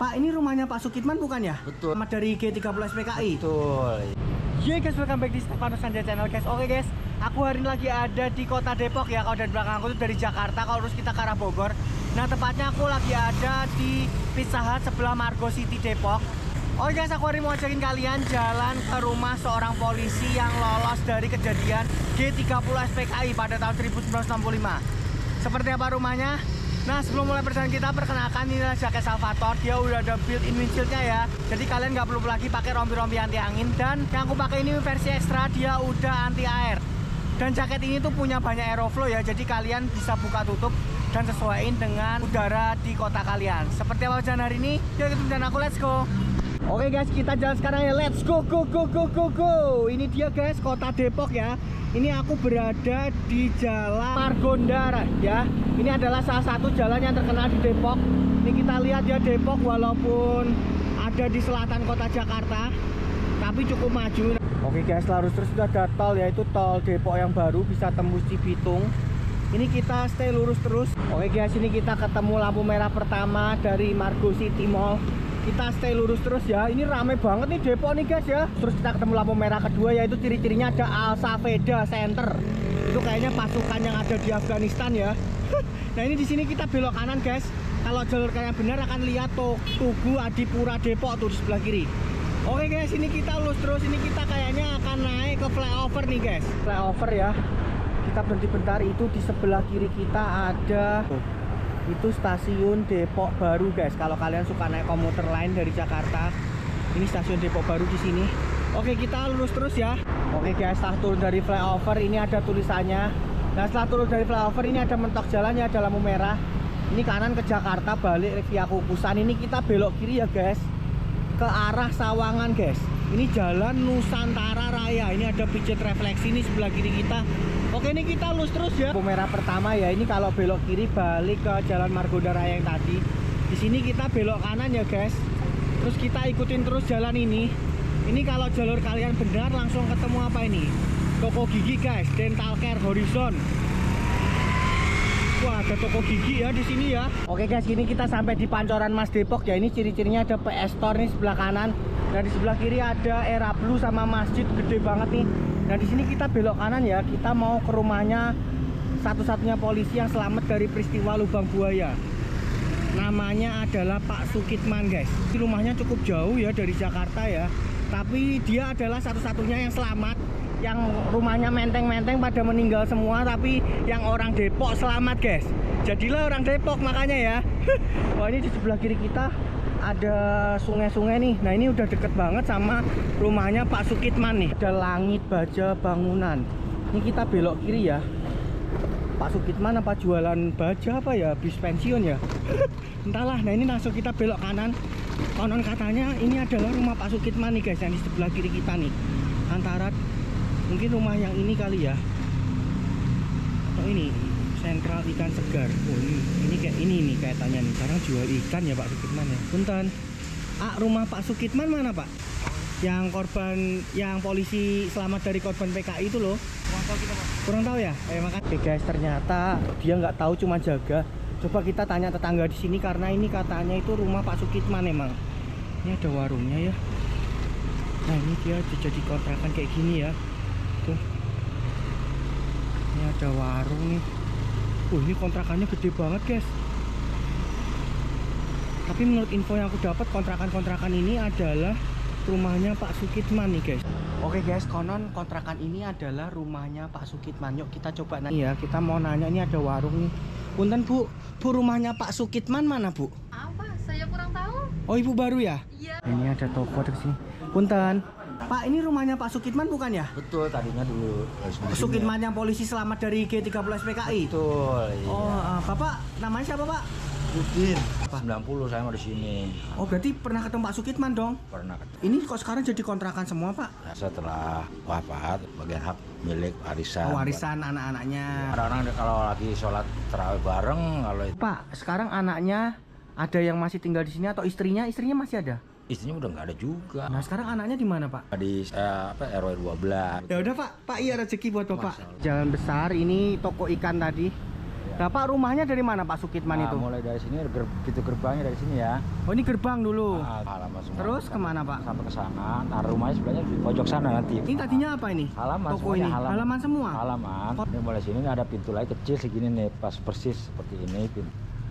Pak, ini rumahnya Pak Sukitman bukan ya? Betul. Sama dari G30 SPKI. Betul. Iya guys, welcome back di Stefano Sanja Channel guys. Oke guys, aku hari ini lagi ada di kota Depok ya. Kalau dari belakang aku itu dari Jakarta, kalau terus kita ke arah Bogor. Nah tepatnya aku lagi ada di Pizza Hut sebelah Margo City Depok. Oke guys, aku hari ini mau ajakin kalian jalan ke rumah seorang polisi yang lolos dari kejadian G30 SPKI pada tahun 1965. Seperti apa rumahnya? Nah sebelum mulai perjalanan kita, perkenalkan ini adalah jaket Salvatore. Dia udah ada built-in windshieldnya ya. Jadi kalian nggak perlu lagi pakai rompi-rompi anti angin. Dan yang aku pakai ini versi ekstra, dia udah anti air. Dan jaket ini tuh punya banyak aeroflow ya. Jadi kalian bisa buka tutup dan sesuaiin dengan udara di kota kalian. Seperti apa jalan hari ini? Yuk ikutin jalan aku, let's go. Oke guys, kita jalan sekarang ya. Let's go, go, go, go, go, go. Ini dia guys, kota Depok ya. Ini aku berada di Jalan Margonda ya. Ini adalah salah satu jalan yang terkenal di Depok. Ini kita lihat ya, Depok walaupun ada di selatan kota Jakarta, tapi cukup maju. Oke guys, lurus terus sudah ada tol, yaitu tol Depok yang baru, bisa tembus Cibitung. Ini kita stay lurus terus. Oke guys, ini kita ketemu lampu merah pertama dari Margo City Mall. Kita stay lurus terus ya. Ini rame banget nih Depok nih guys ya. Terus kita ketemu lampu merah kedua, yaitu ciri-cirinya ada Al Safeda Center. Itu kayaknya pasukan yang ada di Afghanistan ya. Nah ini di sini kita belok kanan guys. Kalau jalur kalian benar akan lihat Tugu Adipura Depok tuh di sebelah kiri. Oke guys, ini kita lurus terus. Ini kita kayaknya akan naik ke flyover nih guys. Flyover ya. Kita berhenti bentar, itu di sebelah kiri kita ada itu stasiun Depok Baru guys. Kalau kalian suka naik komuter lain dari Jakarta, ini stasiun Depok Baru di sini. Oke, kita lurus terus ya. Oke guys, setelah turun dari flyover ini ada tulisannya. Nah setelah turun dari flyover ini ada mentok jalannya, ada lampu merah. Ini kanan ke Jakarta, balik via Kukusan. Ini kita belok kiri ya guys, ke arah Sawangan guys. Ini jalan Nusantara Raya. Ini ada pijat refleksi ini sebelah kiri kita. Oke, ini kita lurus terus ya. Lampu merah pertama ya. Ini kalau belok kiri balik ke jalan Margonda Raya yang tadi. Di sini kita belok kanan ya guys. Terus kita ikutin terus jalan ini. Ini kalau jalur kalian benar langsung ketemu apa ini? Toko gigi guys, Dental Care Horizon. Wah, ada toko gigi ya di sini ya. Oke guys, ini kita sampai di Pancoran Mas Depok ya. Ini ciri-cirinya ada PS Store nih sebelah kanan. Dan di sebelah kiri ada Era Blue sama masjid gede banget nih. Nah di sini kita belok kanan ya. Kita mau ke rumahnya satu-satunya polisi yang selamat dari peristiwa lubang buaya. Namanya adalah Pak Sukitman guys. Di rumahnya cukup jauh ya dari Jakarta ya. Tapi dia adalah satu-satunya yang selamat. Yang rumahnya menteng-menteng pada meninggal semua, tapi yang orang Depok selamat guys. Jadilah orang Depok makanya ya. Wah, ini di sebelah kiri kita ada sungai-sungai nih. Nah ini udah deket banget sama rumahnya Pak Sukitman nih. Ada Langit Baja Bangunan. Ini kita belok kiri ya. Pak Sukitman apa jualan baja apa ya, bis pensiun ya. Entahlah. Nah ini langsung kita belok kanan. Konon katanya ini adalah rumah Pak Sukitman nih guys, yang di sebelah kiri kita nih. Antara mungkin rumah yang ini kali ya, atau ini Sentral Ikan Segar. Oh ini kayak ini nih kaitannya nih. Sekarang jual ikan ya Pak Sukitman ya. Punten. Rumah Pak Sukitman mana Pak? Yang korban, yang polisi selamat dari korban PKI itu loh. Kurang tahu kita Pak. Kurang tahu ya? Makasih. Oke guys, ternyata dia nggak tahu, cuma jaga. Coba kita tanya tetangga di sini karena ini katanya itu rumah Pak Sukitman emang. Ini ada warungnya ya. Nah ini dia jadi kontrakan kayak gini ya. Tuh. Ini ada warung nih. Ini kontrakannya gede banget guys. Tapi menurut info yang aku dapat, kontrakan-kontrakan ini adalah rumahnya Pak Sukitman nih guys. Oke guys, konon kontrakan ini adalah rumahnya Pak Sukitman. Yuk kita coba nanya ya. Kita mau nanya, ini ada warung nih. Punten Bu, rumahnya Pak Sukitman mana Bu? Apa? Saya kurang tahu. Oh ibu baru ya? Iya. Ini ada toko di sini. Punten. Pak, ini rumahnya Pak Sukitman bukan ya? Betul, tadinya dulu. Sukitman yang polisi selamat dari G30 SPKI. Betul. Iya. Oh, Bapak namanya siapa Pak? Udin. 90 saya mau di sini. Oh, berarti pernah ketemu Pak Sukitman dong? Pernah ketemu. Ini kok sekarang jadi kontrakan semua Pak? Nah, setelah wafat, bagian hak milik warisan. Oh, warisan anak-anaknya. Kadang-kadang kalau lagi sholat tarawih bareng, kalau itu. Pak, sekarang anaknya ada yang masih tinggal di sini atau istrinya? Istrinya masih ada? Istrinya udah nggak ada juga. Nah, sekarang anaknya di mana Pak? Di RW 12. Ya udah Pak, iya rezeki buat Bapak. Jalan besar ini toko ikan tadi. Nah, Pak, rumahnya dari mana Pak Sukitman itu? Mulai dari sini, pintu gerbangnya dari sini ya. Oh, ini gerbang dulu. Halaman semua. Terus kemana Pak? Sampai ke sana. Nah, rumahnya sebenarnya di pojok sana nanti. Ini tadinya apa ini? Halaman Toko semuanya, ini? Halaman semua? Halaman. Ini mulai sini ada pintu lagi kecil segini nih, pas persis seperti ini.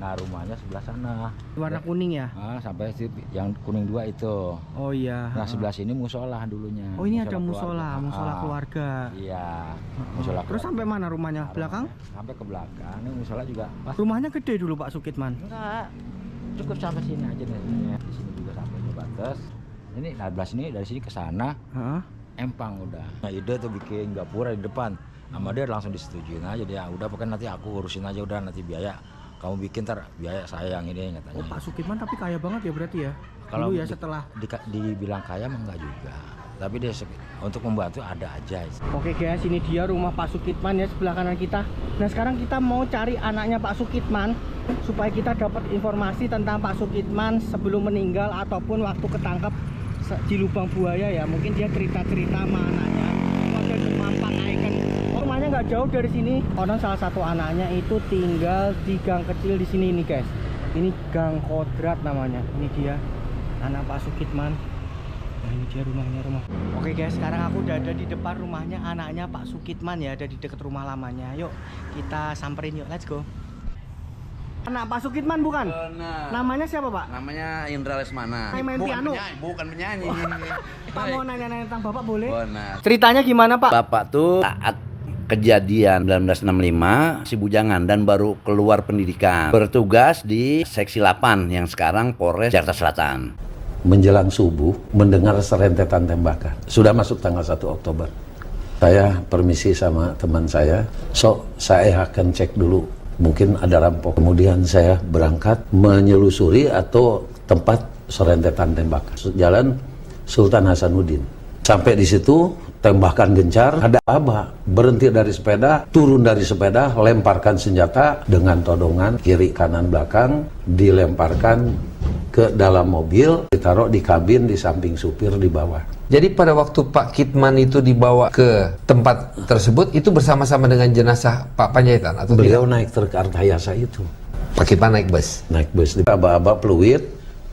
Nah, rumahnya sebelah sana. Warna kuning ya? Sampai yang kuning 2 itu. Oh iya. Nah, sebelah sini musola dulunya. Oh, ini ada musola keluarga. Iya. Musola Terus sampai mana rumahnya? Belakang? Sampai ke belakang. Ini musola juga pas. Rumahnya gede dulu Pak Sukitman. Enggak. Cukup sampai sini aja nih. Di sini juga sampai ke batas. Ini nah sini dari sini ke sana. Empang udah. Nah, ide tuh bikin gapura di depan. Sama dia langsung disetujuin aja dia. Udah pokoknya nanti aku urusin aja udah nanti biaya. Kamu bikin ntar biaya saya yang ini katanya. Oh, Pak Sukitman tapi kaya banget ya berarti ya? Kalau dulu ya setelah dibilang kaya mah enggak juga. Tapi dia untuk membantu ada aja. Oke guys, ini dia rumah Pak Sukitman ya sebelah kanan kita. Nah, sekarang kita mau cari anaknya Pak Sukitman supaya kita dapat informasi tentang Pak Sukitman sebelum meninggal ataupun waktu ketangkep di lubang buaya ya. Mungkin dia cerita-cerita sama anaknya. Ada Mampang Icon. Rumahnya nggak jauh dari sini. Orang salah satu anaknya itu tinggal di gang kecil di sini nih guys. Ini Gang Kodrat namanya. Ini dia anak Pak Sukitman. Nah, ini dia rumah. Oke guys, sekarang aku udah ada di depan rumahnya anaknya Pak Sukitman ya, ada di dekat rumah lamanya. Yuk kita samperin yuk, let's go. Anak Pak Sukitman bukan? Benar. Namanya siapa Pak? Namanya Indra Lesmana. Main piano? Bukan penyanyi. Pak mau nanya-nanya tentang Bapak boleh? Benar. Ceritanya gimana Pak? Bapak tuh saat kejadian 1965 si bujangan dan baru keluar pendidikan, bertugas di Seksi 8 yang sekarang Polres Jakarta Selatan. Menjelang subuh mendengar serentetan tembakan. Sudah masuk tanggal 1 Oktober. Saya permisi sama teman saya, saya akan cek dulu, mungkin ada rampok. Kemudian saya berangkat menyelusuri atau tempat serentetan tembakan. Jalan Sultan Hasanuddin. Sampai di situ tembakan gencar, ada Abah berhenti dari sepeda, turun dari sepeda, lemparkan senjata dengan todongan kiri kanan belakang, dilemparkan ke dalam mobil, ditaruh di kabin di samping supir di bawah. Jadi pada waktu Pak Kitman itu dibawa ke tempat tersebut, itu bersama-sama dengan jenazah Pak Panjaitan atau Beliau tidak? naik truk Artayasa itu. Pak Kitman naik bus. Naik bus, aba-aba fluid,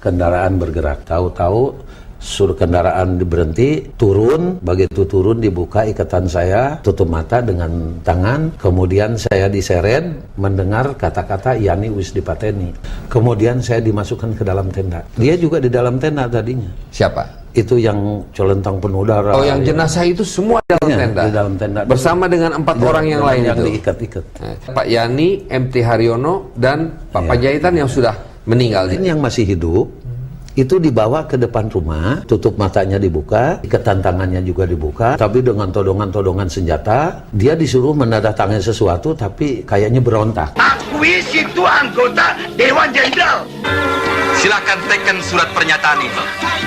kendaraan bergerak. Tahu-tahu suruh kendaraan berhenti, turun, begitu turun dibuka ikatan saya, tutup mata dengan tangan, kemudian saya diseret, mendengar kata-kata Yani wis dipateni. Kemudian saya dimasukkan ke dalam tenda. Dia juga di dalam tenda tadinya. Siapa? Itu yang colentang penuh darah. Oh, yang jenazah itu semua di dalam Iya, tenda? di dalam tenda. Bersama dengan 4 orang yang lain yang itu? diikat-ikat. Pak Yani, MT Haryono, dan Pak Iya. Panjaitan yang sudah meninggal. Ini yang masih hidup, itu dibawa ke depan rumah, tutup matanya dibuka, ikatan tangannya juga dibuka, tapi dengan todongan-todongan senjata, dia disuruh menandatangani sesuatu, tapi kayaknya berontak. Akuis itu anggota Dewan Jenderal. Silakan tekan surat pernyataan itu.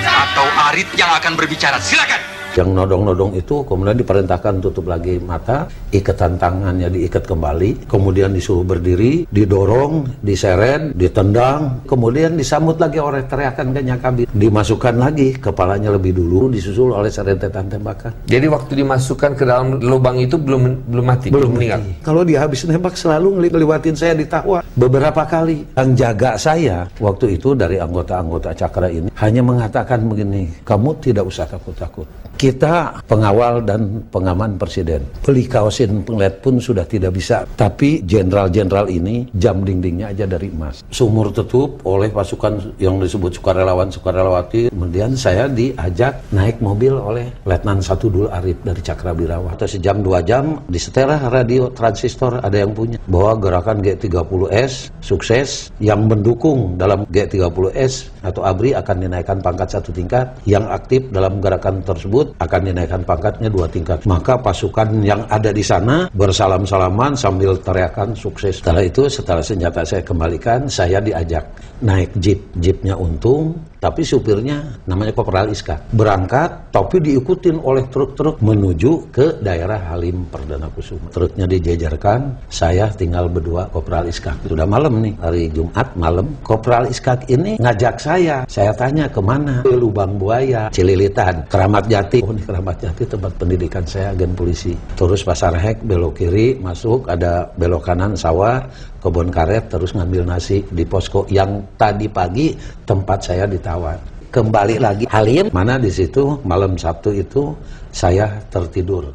Atau Arit yang akan berbicara, silakan. Yang nodong-nodong itu kemudian diperintahkan tutup lagi mata, ikatan tangannya diikat kembali, kemudian disuruh berdiri, didorong, diseret, ditendang, kemudian disambut lagi oleh teriakan kenyang kabin. Dimasukkan lagi, kepalanya lebih dulu, disusul oleh serentetan tembakan. Jadi waktu dimasukkan ke dalam lubang itu belum mati, belum meninggal. Kalau dia habis nembak selalu ngeliwatin saya di tahwa beberapa kali. Yang jaga saya waktu itu dari anggota-anggota Cakra ini hanya mengatakan begini, kamu tidak usah takut-takut. Kita pengawal dan pengaman presiden. Beli kaosin pengeliat pun sudah tidak bisa. Tapi jenderal-jenderal ini jam dindingnya aja dari emas. Sumur tutup oleh pasukan yang disebut sukarelawan-sukarelawati. Kemudian saya diajak naik mobil oleh Letnan 1 Dul Arif dari Cakrabirawa. Atau sejam 2 jam disetellah radio transistor ada yang punya. Bahwa gerakan G30S sukses, yang mendukung dalam G30S atau ABRI akan dinaikkan pangkat 1 tingkat. Yang aktif dalam gerakan tersebut akan dinaikkan pangkatnya 2 tingkat. Maka pasukan yang ada di sana bersalam-salaman sambil teriakan sukses. Setelah itu, setelah senjata saya kembalikan, saya diajak naik jeep. Jeepnya untung, tapi supirnya namanya Kopral Iska. Berangkat, tapi diikutin oleh truk-truk menuju ke daerah Halim Perdana Kusuma. Truknya dijejerkan, saya tinggal berdua Kopral Iska. Sudah malam nih, hari Jumat malam. Kopral Iska ini ngajak saya tanya kemana? Ke Lubang Buaya, Cililitan, Keramat Jati. polisi. Ini Keramat Jati tempat pendidikan saya, agen polisi. Terus Pasar Hek, belok kiri, masuk, ada belok kanan sawah, kebun karet, terus ngambil nasi di posko yang tadi pagi tempat saya ditawan. Kembali lagi Halim, mana di situ malam Sabtu itu saya tertidur.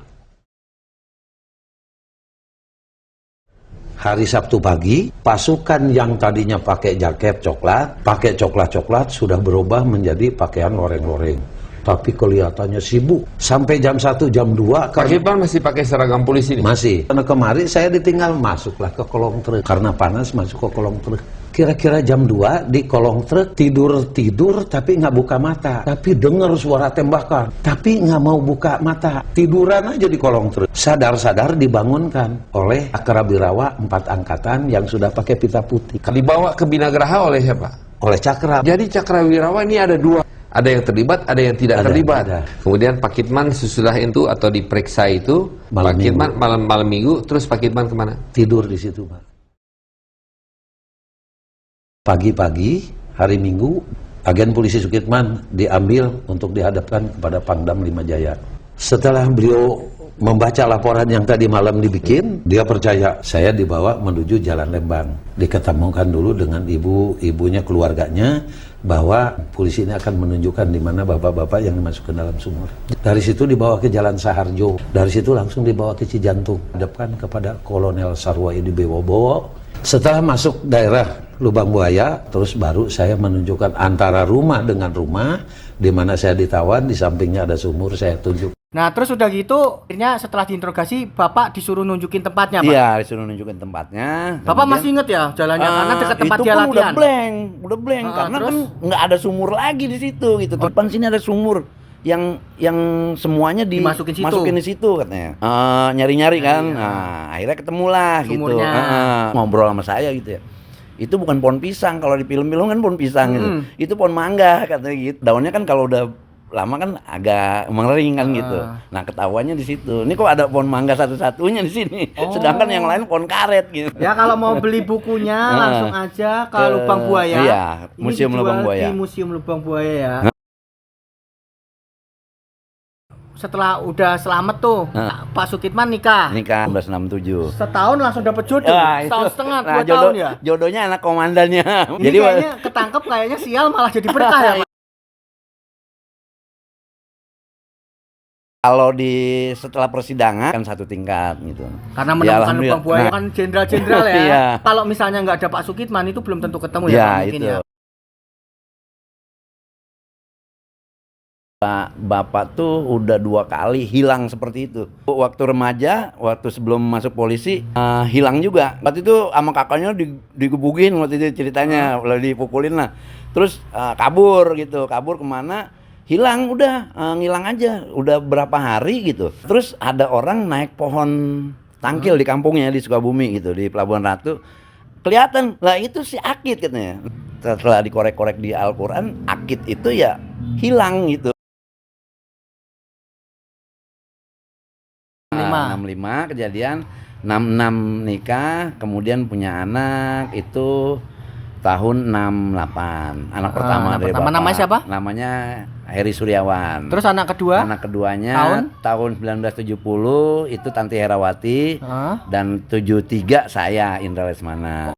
Hari Sabtu pagi, pasukan yang tadinya pakai jaket coklat, pakai coklat-coklat sudah berubah menjadi pakaian loreng-loreng. Tapi kelihatannya sibuk. Sampai jam 1, jam 2. Pak Kipman masih pakai seragam polisi nih? Masih. Karena kemarin saya ditinggal, masuklah ke kolong truk. Karena panas masuk ke kolong truk. Kira-kira jam 2 di kolong truk, tidur tapi nggak buka mata. Tapi dengar suara tembakan, tapi nggak mau buka mata. Tiduran aja di kolong truk. Sadar-sadar dibangunkan oleh Akrabirawa 4 angkatan yang sudah pakai pita putih. Dibawa ke Binagraha oleh siapa? Oleh Cakra. Jadi Cakrawirawa ini ada 2. Ada yang terlibat, ada yang tidak terlibat. Ada. Kemudian Pak Kipman sesudah itu atau diperiksa itu, Malam Pak Kipman minggu. malam minggu, terus Pak Kipman kemana? Tidur di situ, Pak. Pagi-pagi, hari Minggu, agen polisi Sukitman diambil untuk dihadapkan kepada Pangdam 5 Jaya. Setelah beliau membaca laporan yang tadi malam dibikin, dia percaya saya dibawa menuju Jalan Lembang. Diketemukan dulu dengan ibunya, keluarganya, bahwa polisi ini akan menunjukkan di mana bapak-bapak yang dimasukkan dalam sumur. Dari situ dibawa ke Jalan Saharjo, dari situ langsung dibawa ke Cijantung, hadapkan kepada Kolonel Sarwaidi Bowo. Setelah masuk daerah Lubang Buaya, terus baru saya menunjukkan antara rumah dengan rumah, di mana saya ditawan, di sampingnya ada sumur, saya tunjuk. Nah, terus udah gitu, akhirnya setelah diinterogasi, Bapak disuruh nunjukin tempatnya, Pak? Iya, disuruh nunjukin tempatnya. Bapak masih inget ya jalannya? Karena dekat tempat itu dia pun latihan. udah blank, karena terus? kan nggak ada sumur lagi di situ gitu. Depan sini ada sumur yang semuanya Dimasukin situ. masukin di situ katanya. Nyari-nyari kan. Nah, akhirnya ketemulah gitu. Sumurnya. Ngobrol sama saya gitu ya. Itu bukan pohon pisang, kalau di film-film kan pohon pisang gitu. Itu pohon mangga katanya gitu. Daunnya kan kalau udah lama kan agak mengering kan gitu. Nah, ketahuannya di situ. Ini kok ada pohon mangga satu-satunya di sini. Sedangkan yang lain pohon karet gitu. Ya kalau mau beli bukunya langsung aja ke Lubang Buaya. Iya, Ini Museum dijual Lubang Buaya. Di Museum Lubang Buaya ya. Setelah udah selamat tuh, Pak Sukitman nikah. Nikah 1967. Setahun langsung dapet jodoh. Setahun setengah, 2 jodoh, tahun ya. Jodohnya anak komandannya. Ini Jadi kayaknya ketangkep, kayaknya sial malah jadi berkah ya, Pak. kalau setelah persidangan kan satu tingkat gitu. Karena Ya, menemukan alhamdulillah. Lubang Buaya Nah, kan jenderal-jenderal ya. Iya. Kalau misalnya nggak ada Pak Sukitman itu belum tentu ketemu ya, Ya, Pak, mungkin itu. ya. Bapak tuh udah 2 kali hilang seperti itu. Waktu remaja, waktu sebelum masuk polisi, hilang juga. Waktu itu sama kakaknya digebukin waktu itu ceritanya, lalu dipukulin lah. Terus kabur gitu, kabur kemana? Hilang udah, ngilang aja. Udah berapa hari gitu. Terus ada orang naik pohon tangkil di kampungnya di Sukabumi gitu, di Pelabuhan Ratu. Kelihatan, lah itu si Akid katanya. Setelah dikorek-korek di Al-Quran, Akid itu ya hilang gitu. 65 kejadian, 66 nikah, kemudian punya anak itu tahun 68. Anak pertama anak dari pertama. Bapak. Namanya siapa? Namanya Heri Suryawan. Terus anak kedua? Anak keduanya Tahun? tahun 1970 itu Tanti Herawati dan 73 saya Indra Lesmana.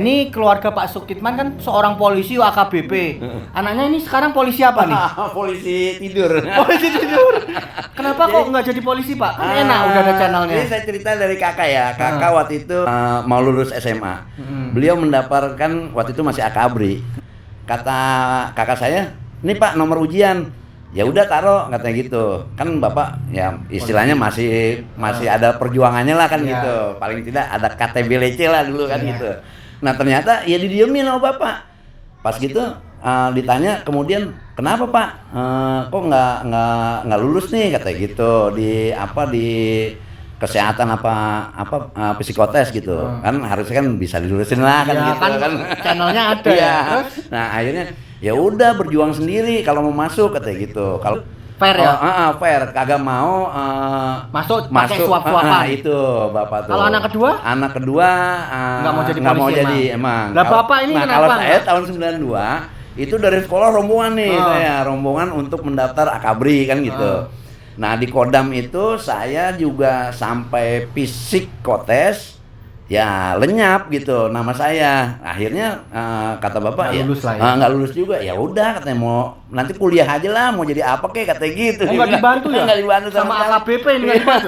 Ini keluarga Pak Sukitman kan seorang polisi AKBP. Anaknya ini sekarang polisi apa nih? Polisi tidur. Polisi tidur. Kenapa kok nggak jadi polisi, Pak? Kan enak udah ada channelnya. Ini saya cerita dari kakak ya. Kakak waktu itu mau lulus SMA. Beliau mendapatkan waktu itu masih akabri. Kata kakak saya, "Ini Pak nomor ujian." Ya udah taruh katanya gitu. Kan Bapak ya istilahnya masih ada perjuangannya lah kan gitu. Paling tidak ada KTBLC lah dulu kan gitu. Nah ternyata ya didiemin sama Bapak. Pas gitu ditanya kemudian kenapa Pak kok nggak lulus nih katanya gitu di kesehatan psikotes gitu kan harusnya kan bisa dilulusin lah kan Ya, gitu kan channelnya ada ya. Iya. Terus? Nah akhirnya ya udah berjuang sendiri kalau mau masuk katanya gitu. Kalau Fair ya? Fair, kagak mau Masuk pakai suap-suapan. itu Bapak tuh. Kalau anak kedua? Anak kedua Nggak mau jadi nggak mau polisi jadi emang. Lah Bapak ini nah, kenapa kalau saya nggak? tahun itu dari sekolah rombongan nih saya, rombongan untuk mendaftar akabri kan gitu. Nah di Kodam itu saya juga sampai psikotes, ya lenyap gitu nama saya. Akhirnya kata bapak Nggak ya lulus lah ya. nggak lulus juga. Ya udah katanya mau nanti kuliah aja lah, mau jadi apa kek katanya gitu. Oh, nggak dibantu ya? Nggak dibantu Sama sekali. AKBP ini nggak dibantu.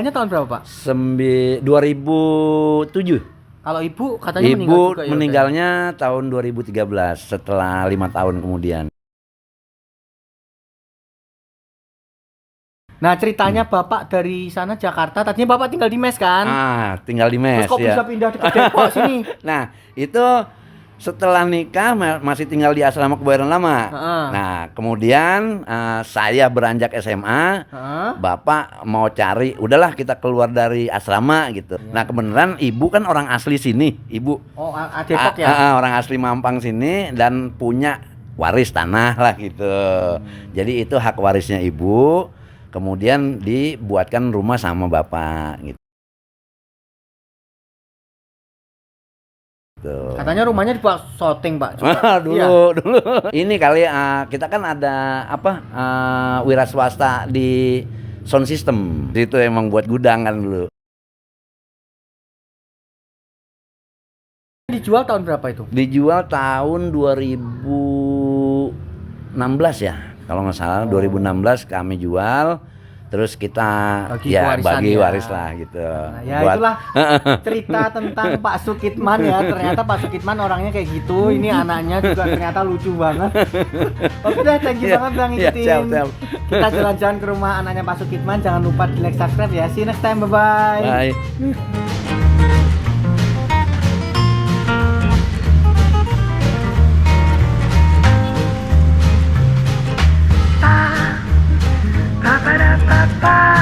Meninggalnya tahun berapa Pak? 2007. Kalau ibu katanya meninggal Ibu juga ya? meninggalnya tahun 2013 setelah 5 tahun kemudian. Nah ceritanya Bapak dari sana Jakarta, tadinya Bapak tinggal di mes kan? Tinggal di mes Terus kok ya. bisa pindah ke Depok sini? Nah, itu setelah nikah masih tinggal di asrama Kebayoran Lama. Nah, kemudian saya beranjak SMA, bapak mau cari, udahlah kita keluar dari asrama gitu. Nah, kebenaran ibu kan orang asli sini, ibu. Oh, Depok ya? Orang asli Mampang sini dan punya waris tanah lah gitu. Jadi itu hak warisnya ibu. Kemudian dibuatkan rumah sama bapak gitu. Katanya rumahnya dibuat syuting Pak. dulu. Ini kali kita kan ada wira swasta di sound system. Itu emang buat gudang kan dulu. Dijual tahun berapa itu? Dijual tahun 2016 ya. Kalau nggak salah 2016 kami jual. Terus kita bagi waris lah gitu. Nah, ya itulah cerita tentang Pak Sukitman ya. Ternyata Pak Sukitman orangnya kayak gitu. Ini anaknya juga ternyata lucu banget. Oke deh, thank you banget udah ngikutin. Siap. Kita jalan-jalan ke rumah anaknya Pak Sukitman. Jangan lupa di like, subscribe ya. See you next time, bye-bye. Bye. Ba-ba-da-ba-ba-ba.